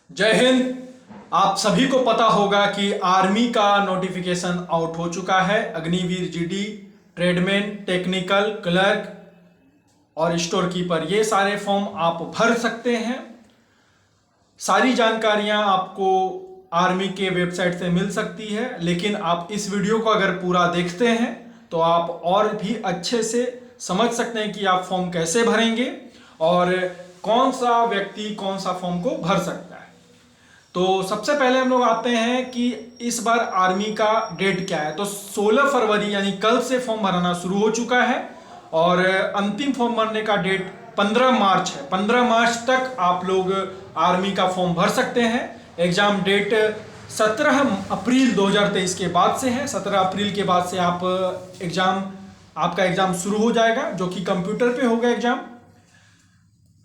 जय हिंद। आप सभी को पता होगा कि आर्मी का नोटिफिकेशन आउट हो चुका है। Agniveer GD, tradesman, technical, clerk और स्टोर कीपर, ये सारे फॉर्म आप भर सकते हैं। सारी जानकारियां आपको आर्मी के वेबसाइट से मिल सकती है, लेकिन आप इस वीडियो को अगर पूरा देखते हैं तो आप और भी अच्छे से समझ सकते हैं कि आप फॉर्म कैसे भरेंगे और कौन सा व्यक्ति कौन सा फॉर्म को भर सकता है। तो सबसे पहले हम लोग आते हैं कि इस बार आर्मी का डेट क्या है। तो 16 फरवरी यानी कल से फॉर्म भरना शुरू हो चुका है और अंतिम फॉर्म भरने का डेट 15 मार्च है। 15 मार्च तक आप लोग आर्मी का फॉर्म भर सकते हैं। एग्जाम डेट 17 अप्रैल 2023 के बाद से है। 17 अप्रैल के बाद से आपका एग्जाम शुरू हो जाएगा, जो कि कंप्यूटर पे होगा एग्जाम।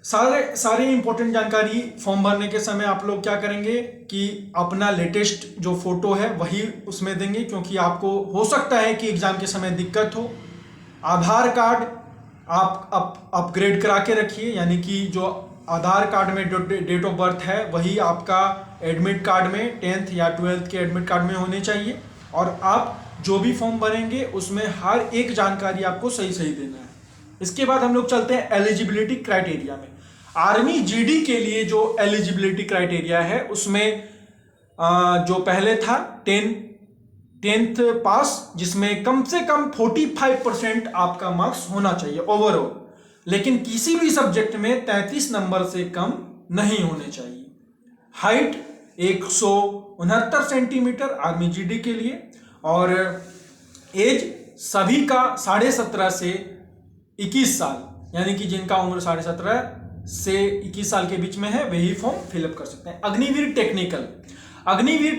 सारी इंपॉर्टेंट जानकारी फॉर्म भरने के समय आप लोग क्या करेंगे कि अपना लेटेस्ट जो फोटो है वही उसमें देंगे, क्योंकि आपको हो सकता है कि एग्जाम के समय दिक्कत हो। आधार कार्ड आप अपग्रेड करा के रखिए, यानी कि जो आधार कार्ड में जो डेट ऑफ बर्थ है वही आपका एडमिट कार्ड में 10th या 12th के एडमिट कार्ड में होने चाहिए। और आप जो भी फॉर्म भरेंगे उसमें हर एक जानकारी आपको सही सही देना है। इसके बाद हम लोग चलते हैं एलिजिबिलिटी क्राइटेरिया में। आर्मी जीडी के लिए जो एलिजिबिलिटी क्राइटेरिया है उसमें जो पहले था 10th पास, जिसमें कम से कम 45% आपका मार्क्स होना चाहिए ओवरऑल, लेकिन किसी भी सब्जेक्ट में 33 नंबर से कम नहीं होने चाहिए। हाइट 169 सेंटीमीटर आर्मी जीडी के लिए, और एज सभी का 17.5 से 21 साल, यानी कि जिनका उम्र 17.5 से 21 साल के बीच में है वही फॉर्म फिलअप कर सकते हैं। अग्निवीर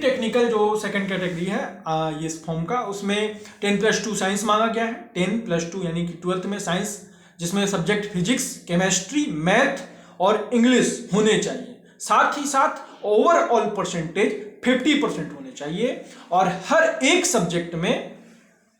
टेक्निकल जो सेकंड कैटेगरी है ये इस फॉर्म का, उसमें 10+2 साइंस मांगा गया है। 10+2 यानी कि 12th में साइंस, जिसमें सब्जेक्ट फिजिक्स, केमिस्ट्री, मैथ और इंग्लिश होने चाहिए। साथ ही साथ ओवरऑल परसेंटेज 50% होने चाहिए और हर एक सब्जेक्ट में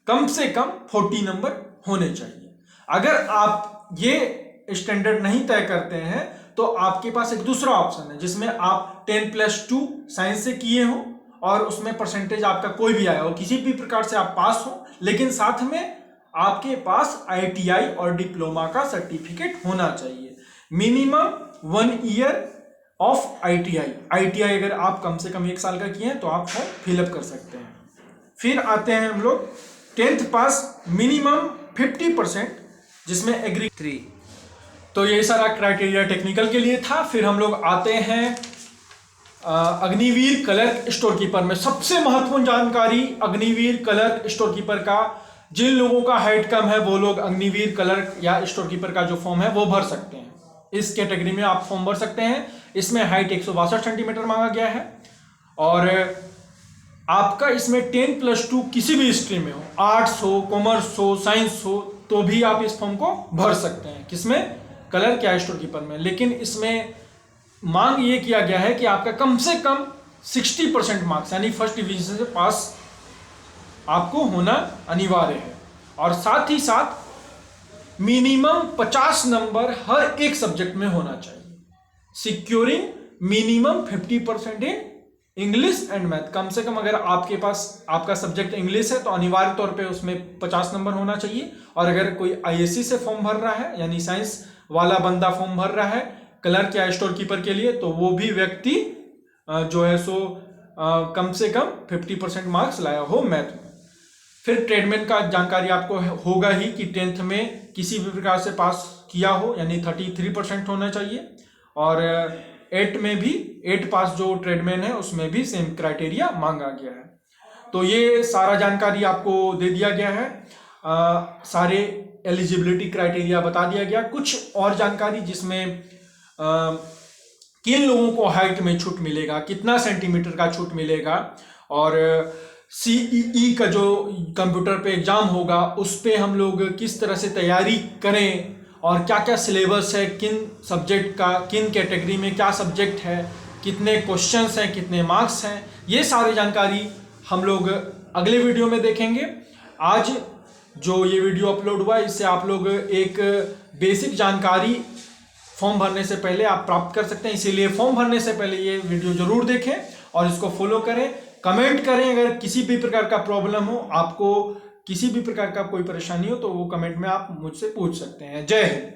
कम से कम 40 नंबर होने चाहिए। अगर आप ये स्टैंडर्ड नहीं तय करते हैं तो आपके पास एक दूसरा ऑप्शन है, जिसमें आप 10+2 साइंस से किए हो और उसमें परसेंटेज आपका कोई भी आया हो, किसी भी प्रकार से आप पास हो, लेकिन साथ में आपके पास आईटीआई और डिप्लोमा का सर्टिफिकेट होना चाहिए। मिनिमम 1 ईयर ऑफ आईटीआई अगर आप कम से कम 1 साल का किए हैं तो आप फॉर्म फिलअप कर सकते हैं। फिर आते हैं हम लोग 10th पास मिनिमम 50%, जिसमें एग्री 3। तो ये सारा क्राइटेरिया टेक्निकल के लिए था। फिर हम लोग आते हैं अग्निवीर क्लर्क स्टोर कीपर में। सबसे महत्वपूर्ण जानकारी अग्निवीर क्लर्क स्टोर कीपर का, जिन लोगों का हाइट कम है वो लोग अग्निवीर क्लर्क या स्टोर कीपर का जो फॉर्म है वो भर सकते हैं। इस कैटेगरी में आप फॉर्म भर सकते हैं। इसमें हाइट 162 सेंटीमीटर मांगा गया है और आपका इसमें 10+2 किसी भी स्ट्रीम में हो, आर्ट्स हो, कॉमर्स हो, साइंस हो, तो भी आप इस फॉर्म को भर सकते हैं। किसमें? क्लर्क या स्टोर कीपर में। लेकिन इसमें मांग ये किया गया है कि आपका कम से कम 60% मार्क्स यानी फर्स्ट डिवीजन से पास आपको होना अनिवार्य है, और साथ ही साथ मिनिमम 50 नंबर हर एक सब्जेक्ट में होना चाहिए। Securing minimum 50% in English and math. कम से कम अगर आपके पास आपका सब्जेक्ट इंग्लिश है तो अनिवार्य तौर पे उसमें 50 नंबर होना चाहिए। और अगर कोई आईएससी से फॉर्म भर रहा है, यानी साइंस वाला बंदा फॉर्म भर रहा है क्लर्क या स्टोर कीपर के लिए, तो वो भी व्यक्ति जो है सो कम से कम 50% मार्क्स लाया हो मैथ में। फिर ट्रेडमैन का जानकारी आपको होगा ही कि 10th में किसी भी प्रकार से पास किया हो, यानी 33% होना चाहिए। और 8 में भी 8 पास जो ट्रेडमैन है उसमें भी सेम क्राइटेरिया मांगा गया है। तो ये सारा जानकारी आपको दे दिया गया है। सारे एलिजिबिलिटी क्राइटेरिया बता दिया गया। कुछ और जानकारी जिसमें किन लोगों को हाइट में छूट मिलेगा, कितना सेंटीमीटर का छूट मिलेगा, और सीईई का जो कंप्यूटर पे एग्जाम होगा उस पे हम लोग किस तरह से तैयारी करें, और क्या क्या सिलेबस है, किन सब्जेक्ट का, किन कैटेगरी में क्या सब्जेक्ट है, कितने क्वेश्चंस हैं, कितने मार्क्स हैं, ये सारी जानकारी हम लोग अगले वीडियो में देखेंगे। आज जो ये वीडियो अपलोड हुआ इससे आप लोग एक बेसिक जानकारी फॉर्म भरने से पहले आप प्राप्त कर सकते हैं। इसीलिए फॉर्म भरने से पहले ये वीडियो जरूर देखें और इसको फॉलो करें, कमेंट करें। अगर किसी भी प्रकार का प्रॉब्लम हो, आपको किसी भी प्रकार का कोई परेशानी हो, तो वो कमेंट में आप मुझसे पूछ सकते हैं। जय हिंद।